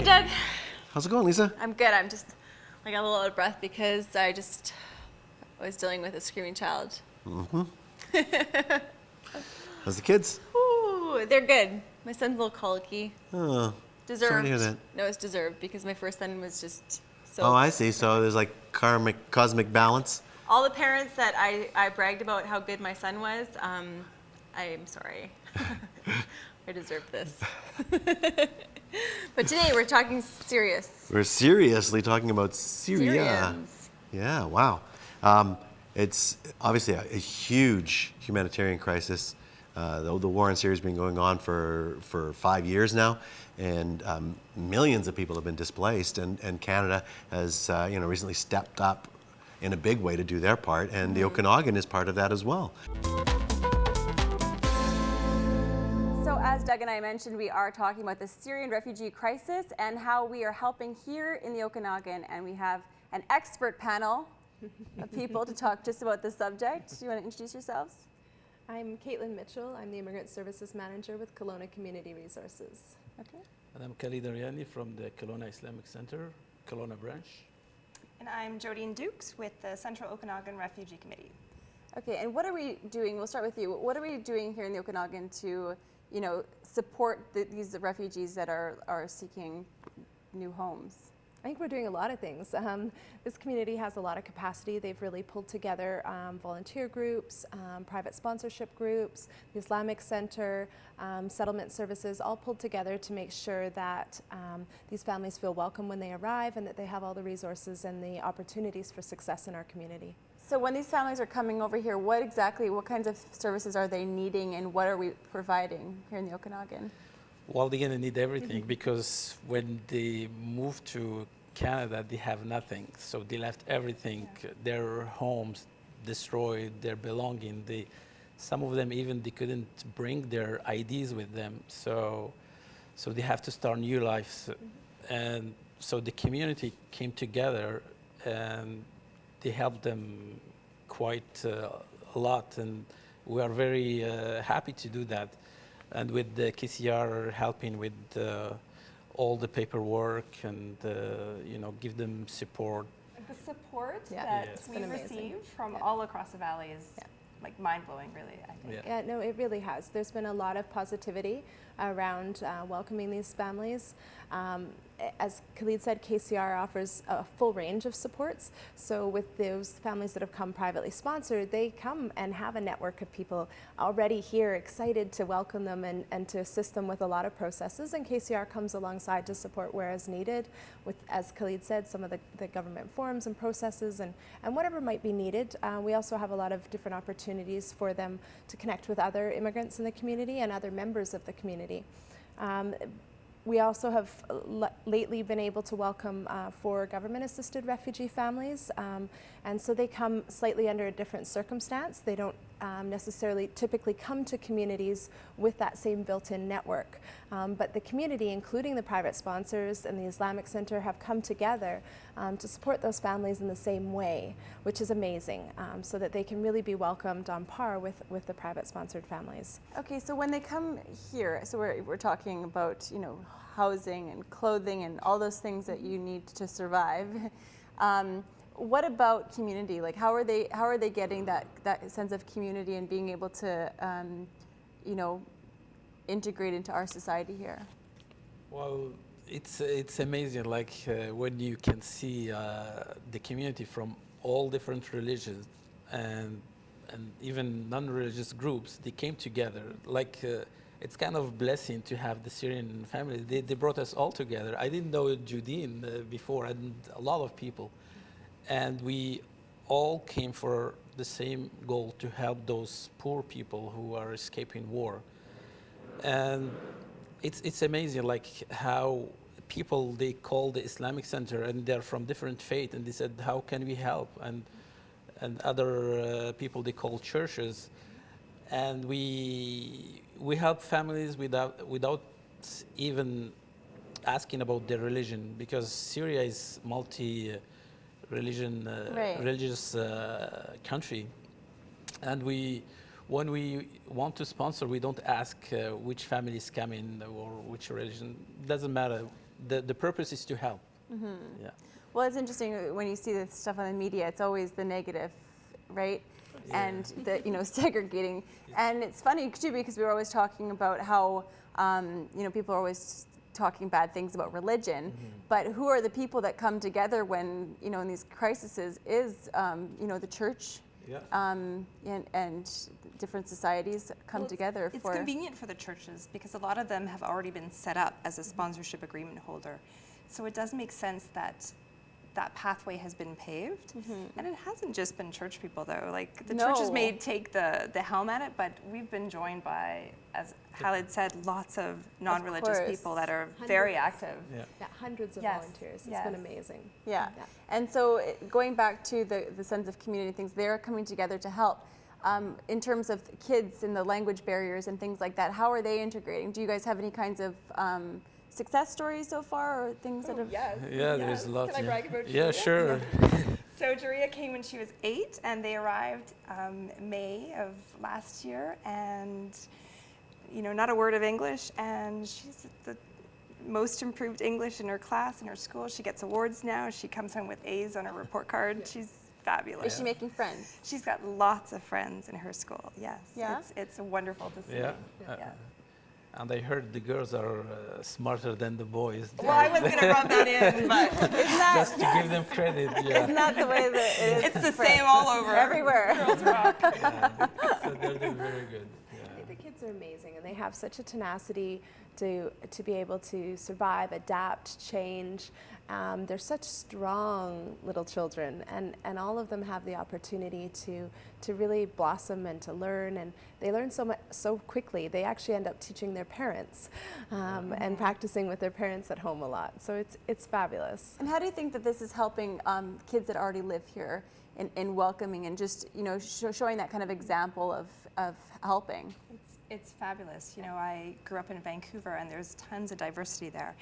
Hi, Doug. How's it going, Lisa? I'm good. I'm just like a little out of breath because I was dealing with a screaming child. Mm-hmm. How's the kids? Ooh, they're good. My son's a little colicky. Oh, Deserved. sorry to hear that. No, it's deserved because my first son was just so. Oh, I see. So there's like cosmic balance. All the parents that I bragged about how good my son was, I'm sorry. I deserve this. But today we're talking serious. We're seriously talking about Syria. Syrians. Yeah, wow. It's obviously a huge humanitarian crisis. The war in Syria has been going on for 5 years now, and millions of people have been displaced. And Canada has recently stepped up in a big way to do their part, and the Okanagan is part of that as well. So as Doug and I mentioned, we are talking about the Syrian Refugee Crisis and how we are helping here in the Okanagan, and we have an expert panel of people to talk just about this subject. Do you want to introduce yourselves? I'm Katelin Mitchell. I'm the Immigrant Services Manager with Kelowna Community Resources. Okay. And I'm Khalid Arriani from the Kelowna Islamic Center, Kelowna branch. And I'm Jodine Ducs with the Central Okanagan Refugee Committee. Okay, and what are we doing? We'll start with you. What are we doing here in the Okanagan to, support these refugees that are seeking new homes? I think we're doing a lot of things. This community has a lot of capacity. They've really pulled together volunteer groups, private sponsorship groups, the Islamic Center, settlement services, all pulled together to make sure that these families feel welcome when they arrive and that they have all the resources and the opportunities for success in our community. So when these families are coming over here, what kinds of services are they needing and what are we providing here in the Okanagan? Well, they're going to need everything because when they move to Canada, they have nothing. So they left everything, their homes destroyed, their belonging. Some of them even they couldn't bring their IDs with them. So they have to start new lives. And so the community came together and they helped them quite a lot. And we are very happy to do that. And with the KCR helping with all the paperwork and give them support. The support Yeah. that It's we've been amazing. received from all across the valley is like mind-blowing, really, I think. Yeah, no, it really has. There's been a lot of positivity around welcoming these families. As Khalid said, KCR offers a full range of supports. So with those families that have come privately sponsored, they come and have a network of people already here excited to welcome them and to assist them with a lot of processes. And KCR comes alongside to support where as needed with, as Khalid said, some of the government forms and processes and whatever might be needed. We also have a lot of different opportunities for them to connect with other immigrants in the community and other members of the community. We also have lately been able to welcome 4 government-assisted refugee families, and so they come slightly under a different circumstance. They don't necessarily typically come to communities with that same built-in network, but the community, including the private sponsors and the Islamic Center, have come together to support those families in the same way, which is amazing, so that they can really be welcomed on par with the private sponsored families. Okay, so when they come here, so we're talking about housing and clothing and all those things that you need to survive. What about community? Like, how are they getting that sense of community and being able to, integrate into our society here? Well, it's amazing, like when you can see the community from all different religions and even non-religious groups, they came together. Like it's kind of a blessing to have the Syrian family. They brought us all together. I didn't know Jodine before, and a lot of people. And we all came for the same goal, to help those poor people who are escaping war. And it's amazing, like how people, they call the Islamic Center and they're from different faith, and they said, how can we help? And other people, they call churches. And we help families without even asking about their religion, because Syria is religious country, and when we want to sponsor, we don't ask which family is coming or which religion. It doesn't matter. the purpose is to help. Yeah. Well, it's interesting when you see this stuff on the media. It's always the negative, right? And the segregating. And it's funny too because we were always talking about how people are always talking bad things about religion, but who are the people that come together when in these crises is the church. And different societies come together It's for. convenient for the churches because a lot of them have already been set up as a sponsorship agreement holder. So it does make sense that that pathway has been paved. And it hasn't just been church people though. Like the churches may take the helm at it, but we've been joined by, as Khalid said, lots of non-religious people that are very active. Yeah, hundreds of Yes, volunteers. It's yes. been amazing. Yeah. And so going back to the sense of community things, they're coming together to help. In terms of kids and the language barriers and things like that, how are they integrating? Do you guys have any kinds of success stories so far or things that have... There's lots. Can I brag about Yeah, Juria? sure. So Juria came when she was 8 and they arrived May of last year and not a word of English, and she's the most improved English in her class, in her school. She gets awards now. She comes home with A's on her report card. She's fabulous. Is she making friends? She's got lots of friends in her school, yes. Yeah? It's wonderful to see. Yeah. And I heard the girls are smarter than the boys. Well, I was going to rub that in, but Just to give them credit. Isn't that the way that it is? it's the same all over. Everywhere. Girls rock. So they're doing very good. I think the kids are amazing, and they have such a tenacity to be able to survive, adapt, change. They're such strong little children, and all of them have the opportunity to really blossom and to learn, and they learn so quickly. They actually end up teaching their parents and practicing with their parents at home a lot. So it's fabulous. And how do you think that this is helping kids that already live here in welcoming and just showing that kind of example of helping? It's fabulous. I grew up in Vancouver and there's tons of diversity there.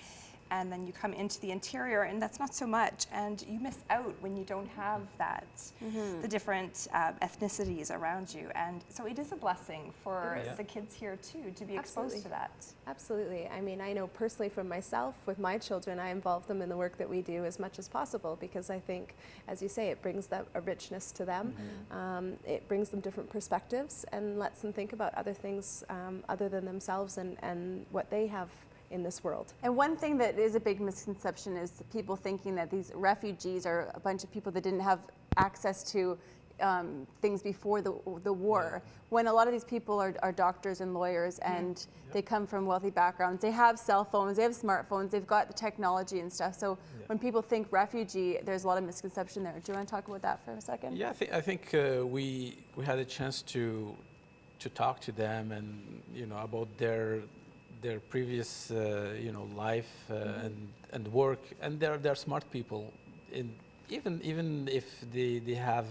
And then you come into the interior and that's not so much. And you miss out when you don't have that, the different ethnicities around you. And so it is a blessing for the kids here too, to be exposed to that. Absolutely. I mean, I know personally from myself, with my children, I involve them in the work that we do as much as possible because I think, as you say, it brings a richness to them. It brings them different perspectives and lets them think about other things other than themselves and what they have in this world. And one thing that is a big misconception is people thinking that these refugees are a bunch of people that didn't have access to things before the war. When a lot of these people are doctors and lawyers and they come from wealthy backgrounds, they have cell phones, they have smartphones, they've got the technology and stuff. So when people think refugee, there's a lot of misconception there. Do you want to talk about that for a second? Yeah, I think we had a chance to talk to them and about their previous life and work, and they're smart people, even if they have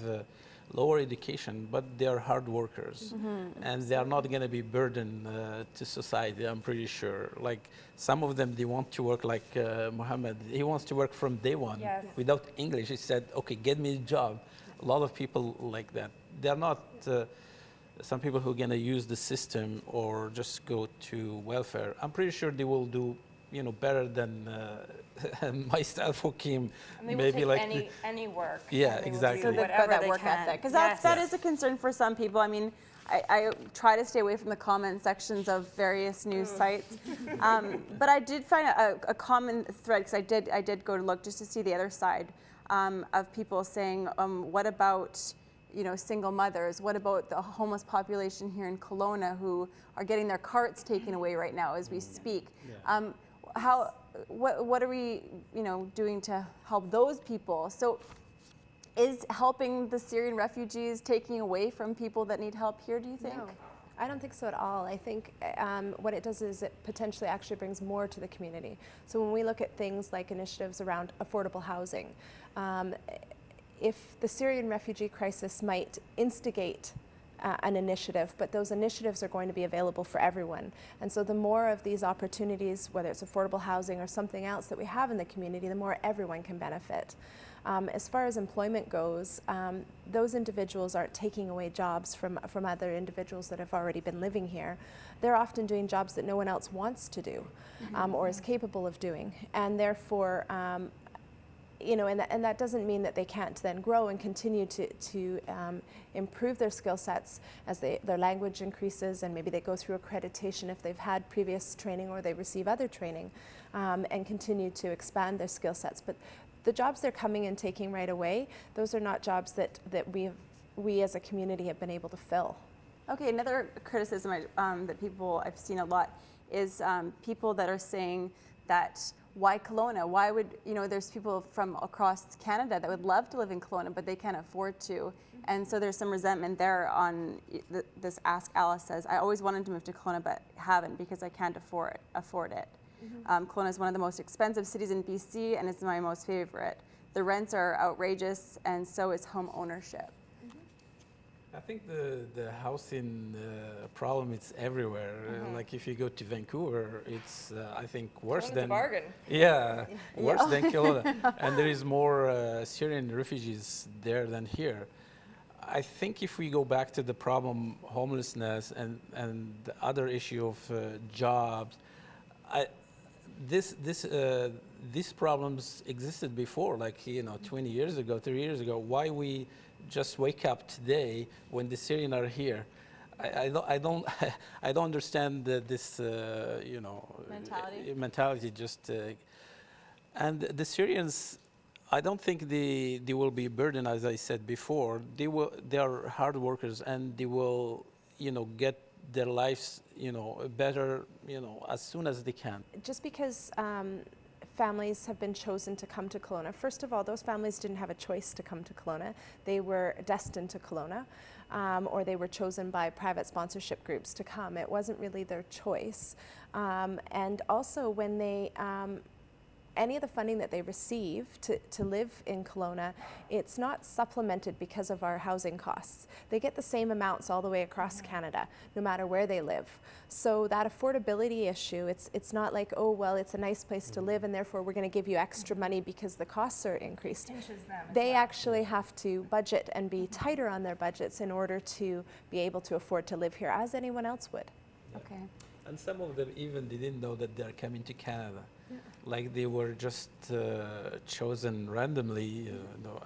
lower education, but they're hard workers, and they are not going to be burden to society. I'm pretty sure. Like some of them, they want to work like Mohammed. He wants to work from day one without English. He said, "Okay, get me a job." A lot of people like that. They're not. Some people who are going to use the system or just go to welfare, I'm pretty sure they will do, better than myself who came. And they maybe will like take any work. Yeah, and they will exactly. do So they've got whatever that they work can. ethic. Because Yes. that is a concern for some people. I mean, I try to stay away from the comment sections of various news sites. But I did find a common thread, because I did go to look just to see the other side of people saying, what about single mothers? What about the homeless population here in Kelowna who are getting their carts taken away right now as we speak? What are we doing to help those people? So is helping the Syrian refugees taking away from people that need help here, do you think? No, I don't think so at all. I think what it does is it potentially actually brings more to the community. So when we look at things like initiatives around affordable housing, if the Syrian refugee crisis might instigate an initiative, but those initiatives are going to be available for everyone. And so the more of these opportunities, whether it's affordable housing or something else that we have in the community, the more everyone can benefit. As far as employment goes, those individuals aren't taking away jobs from other individuals that have already been living here. They're often doing jobs that no one else wants to do or is capable of doing. And therefore, you know, and that doesn't mean that they can't then grow and continue to improve their skill sets as their language increases, and maybe they go through accreditation if they've had previous training or they receive other training, and continue to expand their skill sets. But the jobs they're coming and taking right away, those are not jobs that we as a community have been able to fill. Okay, another criticism that I've seen a lot is people that are saying that why Kelowna? Why would, you know, there's people from across Canada that would love to live in Kelowna, but they can't afford to. And so there's some resentment there on this Ask Alice says, I always wanted to move to Kelowna, but haven't because I can't afford it. Kelowna is one of the most expensive cities in BC, and it's my most favorite. The rents are outrageous, and so is home ownership. I think the housing problem is everywhere. Like if you go to Vancouver, it's I think worse than a bargain. Yeah, worse than Kelowna, and there is more Syrian refugees there than here. I think if we go back to the problem homelessness and the other issue of jobs, these problems existed before, like 20 years ago, 30 years ago. Why we just wake up today when the Syrians are here? I don't understand this mentality. And the Syrians, I don't think they will be burdened, as I said before. They are hard workers, and they will get their lives better as soon as they can. Just because families have been chosen to come to Kelowna. First of all, those families didn't have a choice to come to Kelowna. They were destined to Kelowna, or they were chosen by private sponsorship groups to come. It wasn't really their choice. And also when they, any of the funding that they receive to live in Kelowna, it's not supplemented because of our housing costs. They get the same amounts all the way across Canada, no matter where they live. So that affordability issue, it's not like, oh, well, it's a nice place to live and therefore we're going to give you extra money because the costs are increased. They actually have to budget and be tighter on their budgets in order to be able to afford to live here as anyone else would. Okay. And some of them even didn't know that they're coming to Canada. Yeah. Like they were just chosen randomly,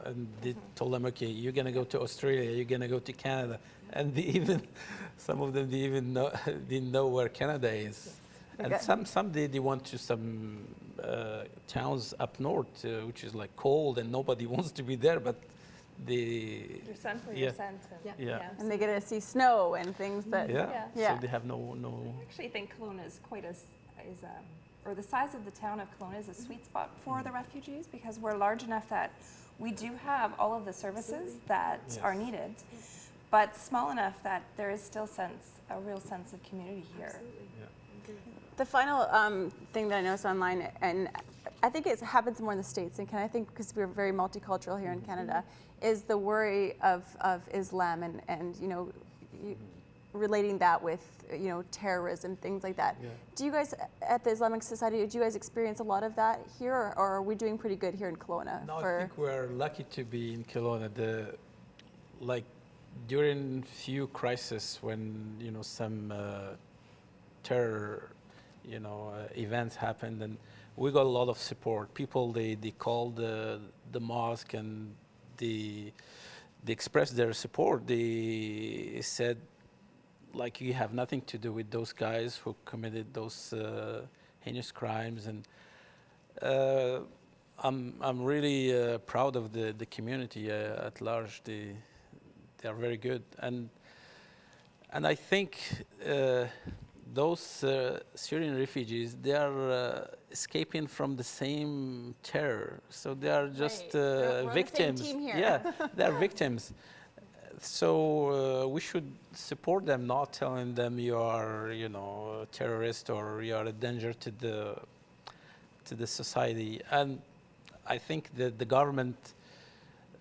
and they told them, okay, you're gonna go to Australia, you're gonna go to Canada, and some of them didn't know where Canada is, and some they went to some towns up north, which is like cold and nobody wants to be there, but You're sent where you're sent. And they get to see snow and things that. So they have no. I actually think Kelowna is or the size of the town of Kelowna is a sweet spot for the refugees, because we're large enough that we do have all of the services that are needed, but small enough that there is still a real sense of community here. The final thing that I noticed online, and I think it happens more in the States, and I think because we're very multicultural here in Canada, is the worry of Islam and relating that with terrorism, things like that. Yeah. Do you guys at the Islamic Society, do you guys experience a lot of that here, or are we doing pretty good here in Kelowna? No, I think we're lucky to be in Kelowna. During few crises when some terror events happened, and we got a lot of support. People they called the mosque and they expressed their support. They said, like, you have nothing to do with those guys who committed those heinous crimes, and I'm really proud of the community at large. They are very good, and I think those Syrian refugees, they are escaping from the same terror, so they are just victims. On the same team here. Yeah, they are victims. So we should support them, not telling them you are, a terrorist or you are a danger to the society. And I think that the government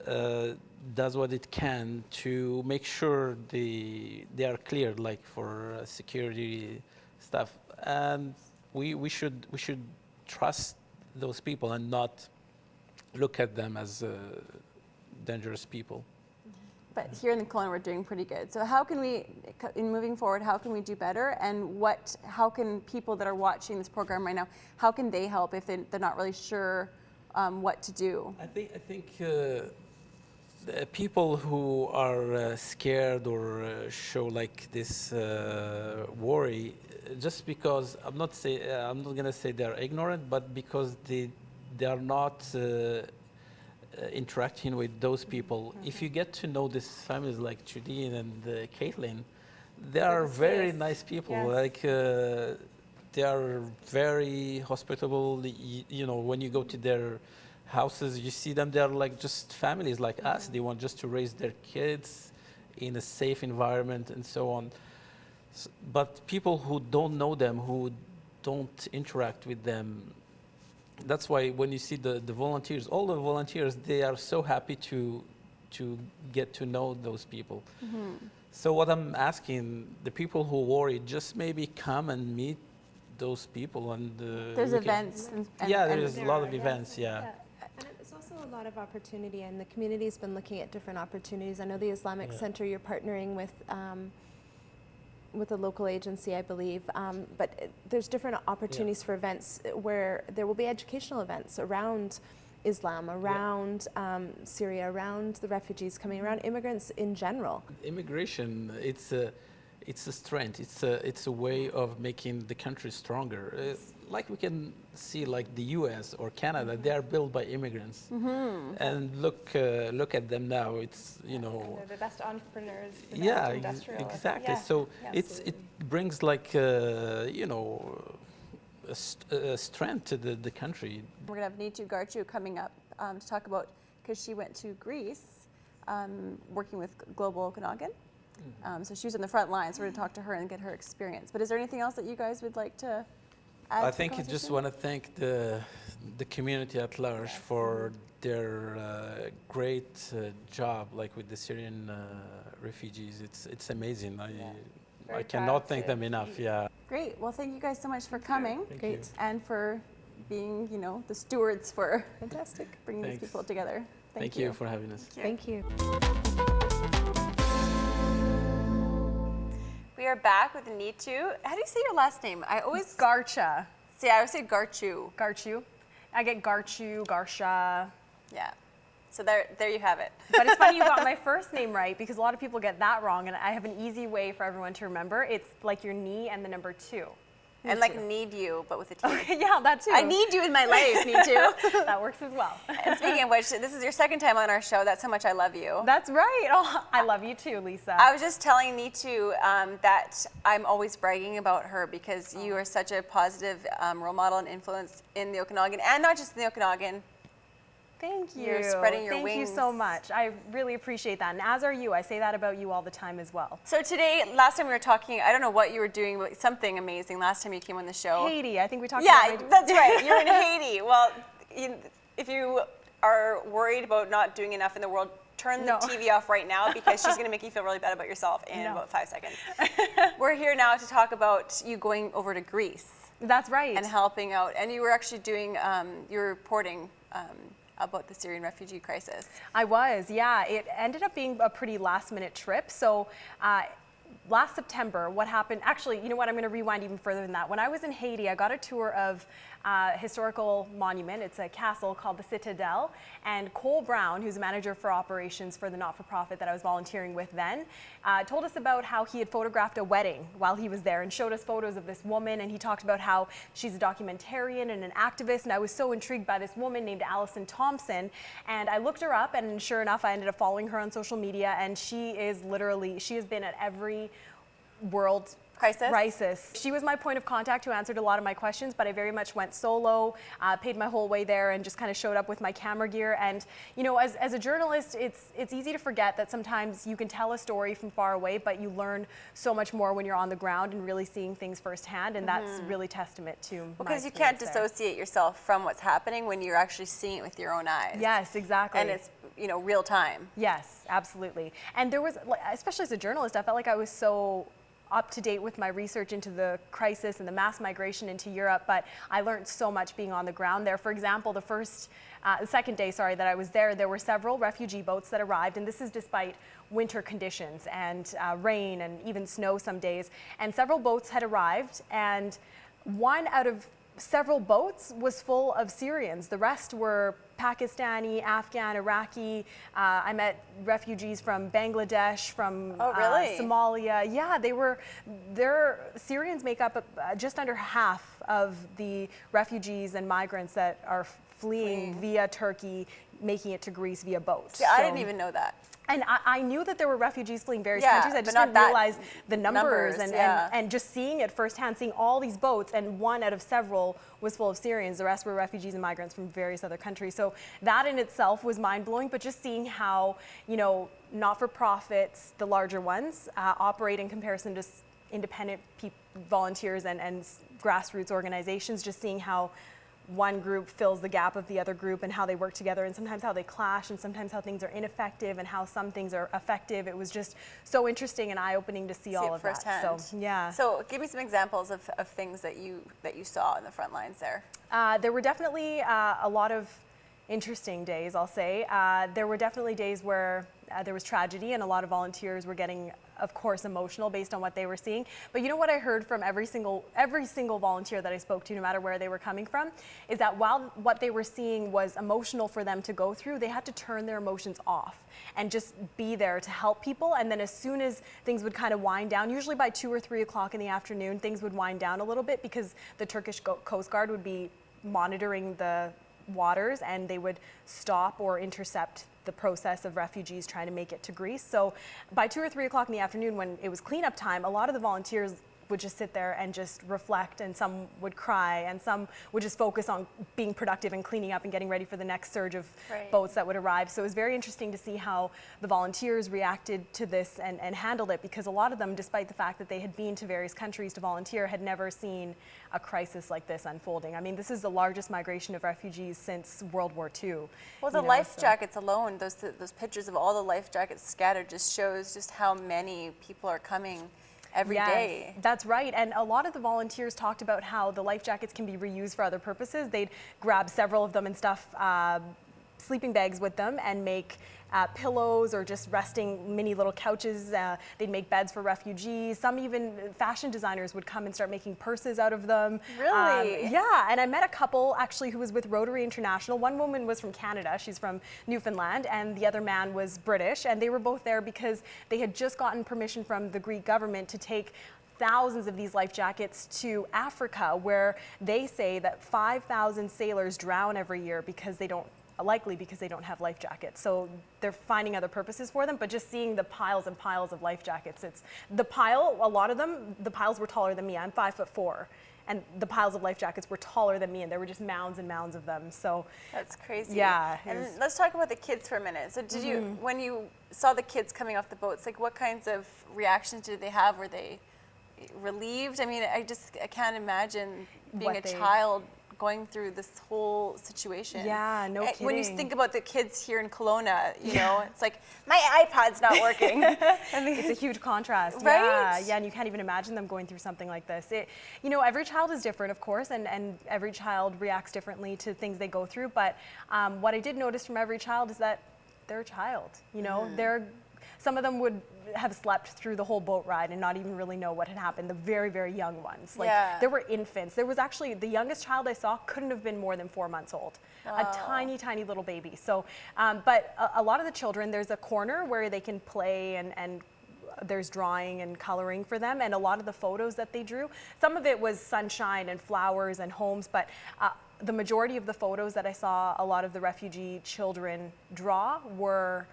does what it can to make sure they are cleared, like for security stuff, and we should trust those people and not look at them as dangerous people. But here in the Kelowna, we're doing pretty good. So how can we, in moving forward, how can we do better? And how can people that are watching this program right now, how can they help if they're not really sure what to do? I think people who are scared or show like this worry, just because I'm not gonna say they're ignorant, but because they are not interacting with those people. If you get to know these families like Jodine and Katelin, they are very nice people. Yes. Like they are very hospitable. You know, when you go to their houses, you see them. They are like just families like us. They want just to raise their kids in a safe environment and so on. But people who don't know them, who don't interact with them, that's why when you see the volunteers, all the volunteers, they are so happy to get to know those people. So what I'm asking, the people who worry, just maybe come and meet those people. And There's events. There's a lot of events, And it's also a lot of opportunity, and the community's been looking at different opportunities. I know the Islamic Center, you're partnering with a local agency, I believe, but there's different opportunities for events where there will be educational events around Islam, around Syria, around the refugees coming, around immigrants in general. Immigration, it's a strength. It's a way of making the country stronger. Like we can see, like the U.S. or Canada, they are built by immigrants, and look at them now. It's they're the best entrepreneurs. The yeah, best industrialists. exactly. Yeah. So Yeah, it brings like a strength to the country. We're going to have Neetu Garcha coming up to talk about, because she went to Greece working with Global Okanagan. So she was in the front line, so we're going to talk to her and get her experience. But is there anything else that you guys would like to add? I think I just want to thank the community at large for their great job, like with the Syrian refugees. It's amazing. I cannot thank them enough. Yeah. Great. Well, thank you guys so much for coming. Thank Great. you. And for being, the stewards for Fantastic. bringing these Thanks. people together. Thank you for having us. Thank you. We are back with Neetu. How do you say your last name? I always Garcha. I always say Garchu. Garchu. I get Garchu, Garsha. Yeah. So there you have it. But it's funny you got my first name right, because a lot of people get that wrong, and I have an easy way for everyone to remember. It's like your knee and the number 2. And like need you, but with a T. Yeah, that too. I need you in my life, Neetu. That works as well. And speaking of which, this is your second time on our show. That's how much I love you. That's right. Oh, I love you too, Lisa. I was just telling Neetu that I'm always bragging about her because you are such a positive role model and influence in the Okanagan, and not just in the Okanagan. Thank you. You're spreading your Thank wings. you so much. I really appreciate that, and as are you. I say that about you all the time as well. So today, last time we were talking, I don't know what you were doing, but something amazing last time you came on the show. Haiti, I think we talked Yeah, about that's right. You're in Haiti. Well, if you are worried about not doing enough in the world, turn the TV off right now, because she's going to make you feel really bad about yourself in about 5 seconds. We're here now to talk about you going over to Greece. That's right. And helping out. And you were actually doing, you were reporting about the Syrian Refugee Crisis. I was, yeah. It ended up being a pretty last-minute trip. So last September, what happened, actually, you know what, I'm going to rewind even further than that. When I was in Haiti, I got a tour of a historical monument. It's a castle called the Citadel. And Cole Brown, who's a manager for operations for the not-for-profit that I was volunteering with then, told us about how he had photographed a wedding while he was there and showed us photos of this woman. And he talked about how she's a documentarian and an activist. And I was so intrigued by this woman named Allison Thompson. And I looked her up, and sure enough, I ended up following her on social media. And she has been at every world crisis. She was my point of contact who answered a lot of my questions, but I very much went solo, paid my whole way there, and just kind of showed up with my camera gear. And as a journalist, it's easy to forget that sometimes you can tell a story from far away, but you learn so much more when you're on the ground and really seeing things firsthand. And that's really testament to because you can't dissociate yourself from what's happening when you're actually seeing it with your own eyes. Yes, exactly. And real time. Yes, absolutely. And there was, especially as a journalist, I felt like I was so up to date with my research into the crisis and the mass migration into Europe, but I learned so much being on the ground there. For example, the second day, that I was there were several refugee boats that arrived, and this is despite winter conditions and rain and even snow some days. And several boats had arrived, and one out of several boats was full of Syrians. The rest were Pakistani, Afghan, Iraqi. I met refugees from Bangladesh, from Somalia. Yeah, Syrians make up just under half of the refugees and migrants that are fleeing via Turkey, making it to Greece via boat. See, I didn't even know that. And I knew that there were refugees fleeing various countries. I just didn't realize the numbers and just seeing it firsthand, seeing all these boats, and one out of several was full of Syrians. The rest were refugees and migrants from various other countries. So that in itself was mind-blowing, but just seeing how, not-for-profits, the larger ones, operate in comparison to independent volunteers and grassroots organizations, just seeing how one group fills the gap of the other group and how they work together, and sometimes how they clash, and sometimes how things are ineffective and how some things are effective. It was just so interesting and eye-opening to see all of firsthand. that. So yeah. So give me some examples of things that you saw in the front lines there. There were definitely a lot of interesting days, I'll say. There were definitely days where there was tragedy, and a lot of volunteers were getting, of course, emotional based on what they were seeing. But you know what I heard from every single volunteer that I spoke to, no matter where they were coming from, is that while what they were seeing was emotional for them to go through, they had to turn their emotions off and just be there to help people. And then as soon as things would kind of wind down, usually by 2 or 3 o'clock in the afternoon, things would wind down a little bit, because the Turkish Coast Guard would be monitoring the waters, and they would stop or intercept the process of refugees trying to make it to Greece. So by 2 or 3 o'clock in the afternoon, when it was cleanup time, a lot of the volunteers would just sit there and just reflect, and some would cry, and some would just focus on being productive and cleaning up and getting ready for the next surge of boats that would arrive. So it was very interesting to see how the volunteers reacted to this and handled it, because a lot of them, despite the fact that they had been to various countries to volunteer, had never seen a crisis like this unfolding. I mean, this is the largest migration of refugees since World War II. Well, the life jackets alone, those pictures of all the life jackets scattered, just shows just how many people are coming every day. That's right. And a lot of the volunteers talked about how the life jackets can be reused for other purposes. They'd grab several of them and stuff sleeping bags with them and make pillows or just resting mini little couches. They'd make beds for refugees. Some even fashion designers would come and start making purses out of them. Really? Yeah, and I met a couple actually who was with Rotary International. One woman was from Canada, she's from Newfoundland, and the other man was British, and they were both there because they had just gotten permission from the Greek government to take thousands of these life jackets to Africa, where they say that 5,000 sailors drown every year because they don't have life jackets. So they're finding other purposes for them, but just seeing the piles and piles of life jackets, a lot of them, the piles were taller than me. I'm 5'4", and the piles of life jackets were taller than me, and there were just mounds and mounds of them. So that's crazy. Yeah. And let's talk about the kids for a minute. So did you, when you saw the kids coming off the boats, like what kinds of reactions did they have? Were they relieved? I mean, I can't imagine being a child going through this whole situation. Yeah, no kidding. When you think about the kids here in Kelowna, it's like, my iPod's not working. It's a huge contrast. Right? Yeah, and you can't even imagine them going through something like this. Every child is different, of course, and every child reacts differently to things they go through, but what I did notice from every child is that they're a child. Some of them would have slept through the whole boat ride and not even really know what had happened. The very, very young ones. There were infants. There was actually, the youngest child I saw couldn't have been more than 4 months old. A tiny, tiny little baby. So, but a lot of the children, there's a corner where they can play and there's drawing and coloring for them, and a lot of the photos that they drew, some of it was sunshine and flowers and homes, but the majority of the photos that I saw a lot of the refugee children draw were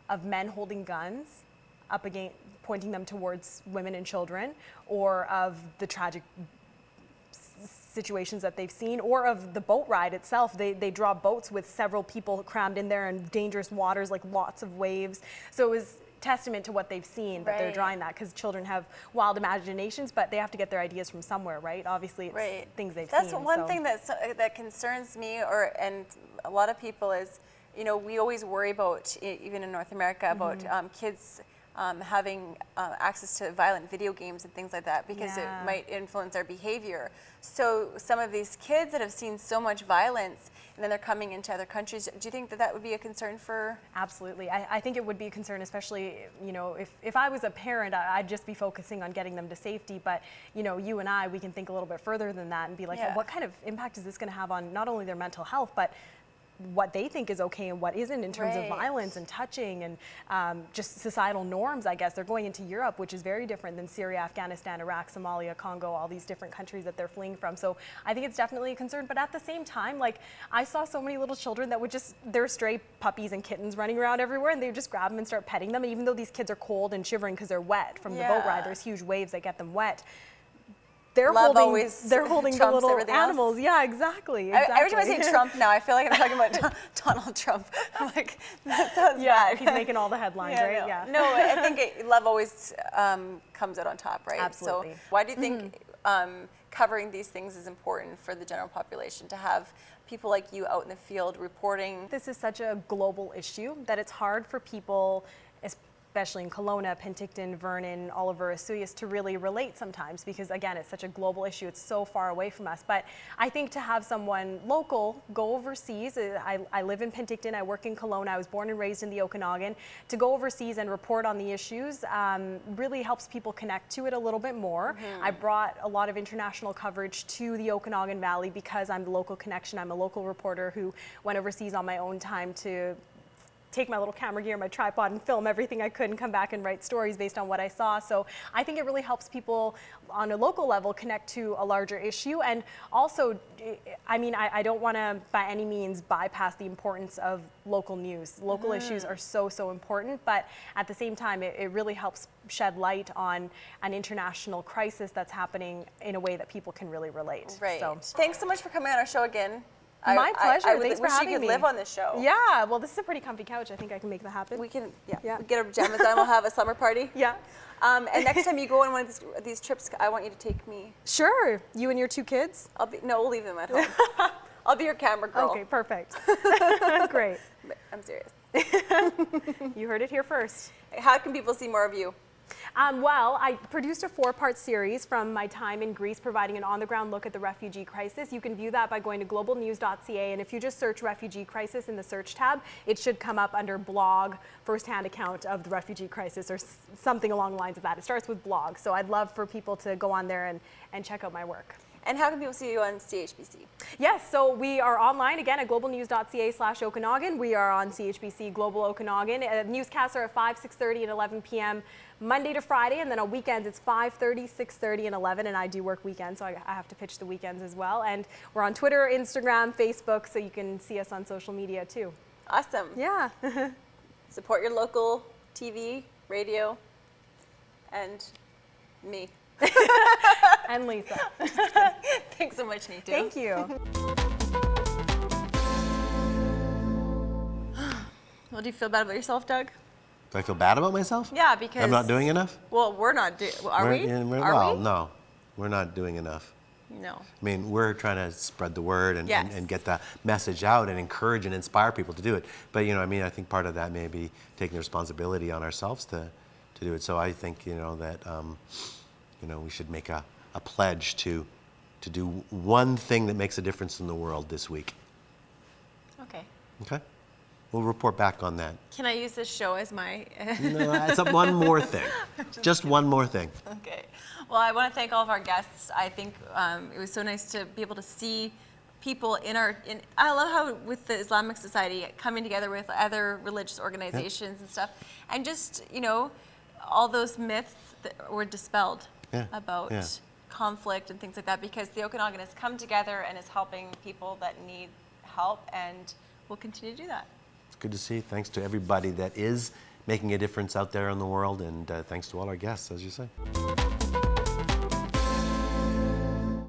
of men holding guns up against, pointing them towards women and children, or of the tragic situations that they've seen, or of the boat ride itself. They draw boats with several people crammed in there in dangerous waters, like lots of waves. So it was testament to what they've seen that they're drawing that, because children have wild imaginations, but they have to get their ideas from somewhere, right? Obviously, it's things they've seen. That's one thing that concerns me, and a lot of people, is you know, we always worry about, even in North America, about kids having access to violent video games and things like that because it might influence their behavior. So some of these kids that have seen so much violence and then they're coming into other countries, do you think that that would be a concern for? Absolutely. I think it would be a concern, especially, you know, if I was a parent, I'd just be focusing on getting them to safety. But, you know, you and I, we can think a little bit further than that and be like, what kind of impact is this going to have on not only their mental health, but what they think is okay and what isn't in terms of violence and touching and just societal norms, I guess. They're going into Europe, which is very different than Syria, Afghanistan, Iraq, Somalia, Congo, all these different countries that they're fleeing from. So I think it's definitely a concern. But at the same time, like, I saw so many little children that would just, they're stray puppies and kittens running around everywhere, and they would just grab them and start petting them. And even though these kids are cold and shivering because they're wet from the boat ride, there's huge waves that get them wet. They're holding the little animals. Yeah, exactly. Every time I say Trump now, I feel like I'm talking about Donald Trump. I'm like, that sounds bad. He's making all the headlines, right? No. Yeah. No, I think love always comes out on top, right? Absolutely. So why do you think covering these things is important for the general population, to have people like you out in the field reporting? This is such a global issue that it's hard for people, especially in Kelowna, Penticton, Vernon, Oliver, Asuyas, to really relate sometimes because, again, it's such a global issue. It's so far away from us. But I think to have someone local go overseas, I live in Penticton, I work in Kelowna, I was born and raised in the Okanagan, to go overseas and report on the issues really helps people connect to it a little bit more. I brought a lot of international coverage to the Okanagan Valley because I'm the local connection. I'm a local reporter who went overseas on my own time to take my little camera gear, my tripod, and film everything I could and come back and write stories based on what I saw. So I think it really helps people on a local level connect to a larger issue. And also, I mean, I don't want to by any means bypass the importance of local news. Local issues are so, so important, but at the same time, it really helps shed light on an international crisis that's happening in a way that people can really relate. Right. So. Thanks so much for coming on our show again. My pleasure. I Thanks for having me. wish you could live on this show. Yeah, well, this is a pretty comfy couch. I think I can make that happen. We can, we get our pajamas on. We'll have a slumber party. Yeah. And next time you go on one of these trips, I want you to take me. Sure. You and your 2 kids? We'll leave them at home. I'll be your camera girl. Okay, perfect. Great. But I'm serious. You heard it here first. How can people see more of you? Well, I produced a 4-part series from my time in Greece, providing an on-the-ground look at the refugee crisis. You can view that by going to globalnews.ca, and if you just search refugee crisis in the search tab, it should come up under blog, first-hand account of the refugee crisis, or something along the lines of that. It starts with blog, so I'd love for people to go on there and check out my work. And how can people see you on CHBC? Yes, so we are online again at globalnews.ca/Okanagan. We are on CHBC Global Okanagan. Newscasts are at 5, 6:30, and 11 p.m. Monday to Friday, and then on weekends it's 5:30, 6:30, and 11. And I do work weekends, so I have to pitch the weekends as well. And we're on Twitter, Instagram, Facebook, so you can see us on social media too. Awesome. Yeah. Support your local TV, radio, and me. And Lisa. Thanks so much, Neetu. Thank you. Well, do you feel bad about yourself, Doug? Do I feel bad about myself? Yeah, because I'm not doing enough? Well, we're not doing. Are we? Well, no, we're not doing enough. No. I mean, we're trying to spread the word and get the message out and encourage and inspire people to do it. But, you know, I mean, I think part of that may be taking the responsibility on ourselves to do it. So I think, you know, that, you know, we should make a pledge to do one thing that makes a difference in the world this week. Okay. Okay? We'll report back on that. Can I use this show as my... No, it's one more thing. Just one more thing. Okay. Well, I want to thank all of our guests. I think it was so nice to be able to see people I love how with the Islamic Society coming together with other religious organizations and stuff, and just, you know, all those myths that were dispelled about conflict and things like that, because the Okanagan has come together and is helping people that need help, and we'll continue to do that. It's good to see. Thanks to everybody that is making a difference out there in the world, and thanks to all our guests, as you say.